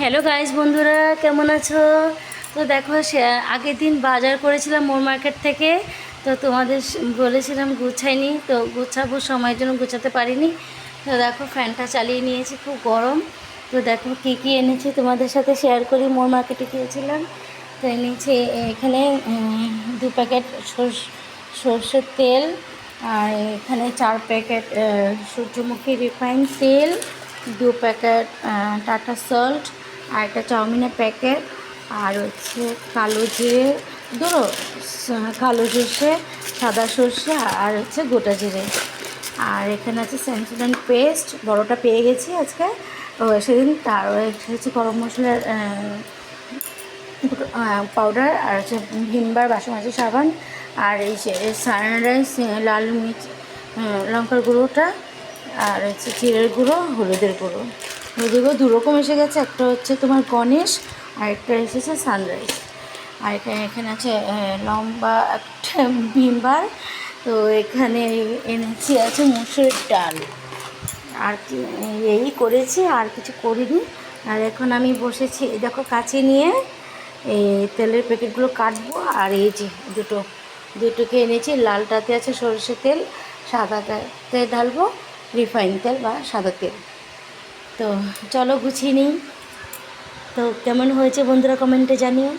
Hello guys, বন্ধুরা কেমন আছো? তো দেখো, আগের দিন বাজার করেছিলাম মোর মার্কেট থেকে। তো তোমাদের বলেছিলাম গুছাইনি, তো গুছাবো, সময়ের জন্য গুছাতে পারিনি। তো দেখো, ফ্যানটা চালিয়ে নিয়েছি, খুব গরম। তো দেখো কী কী এনেছি তোমাদের সাথে শেয়ার করি। মোর মার্কেটে গিয়েছিলাম, তো এনেছি এখানে 2 প্যাকেট সর্ষের তেল, আর এখানে 4 প্যাকেট সূর্যমুখী রিফাইন তেল, 2 প্যাকেট টাটা সল্ট, আর একটা চাউমিনের প্যাকেট, আর হচ্ছে কালো জিরে ধরো, কালো সর্ষে, সাদা সর্ষে, আর হচ্ছে গোটা জিরে। আর এখানে আছে স্যানসোডান পেস্ট, বড়টা পেয়ে গেছি আজকে সেদিন। তার হচ্ছে গরম মশলার পাউডার, আর হচ্ছে ভিমবার বাসনমাজি সাবান, আর এই যে সানরাইজ লাল মির্চ লঙ্কার গুঁড়োটা, আর হচ্ছে জিরের গুঁড়ো, হলুদের গুঁড়ো। হলুদের গুঁড়ো দুরকম এসে গেছে, একটা হচ্ছে তোমার গণেশ, আর একটা এসেছে সানরাইজ। আর এখানে আছে লম্বা একটা ভিমবার। তো এখানে এনেছি আছে মুসুরির ডাল। আর কি এই করেছি, আর কিছু করিনি। আর এখন আমি বসেছি, দেখো কাছে নিয়ে এই তেলের প্যাকেটগুলো কাটবো। আর এই যে দুটোকে এনেছি, লালটাতে আছে সরষে তেল, সাদাটাতে ঢালবো রিফাইন তেল বা সাদা তেল। তো চলো গুছিয়ে নিই। তো কেমন হয়েছে বন্ধুরা, কমেন্টে জানিও।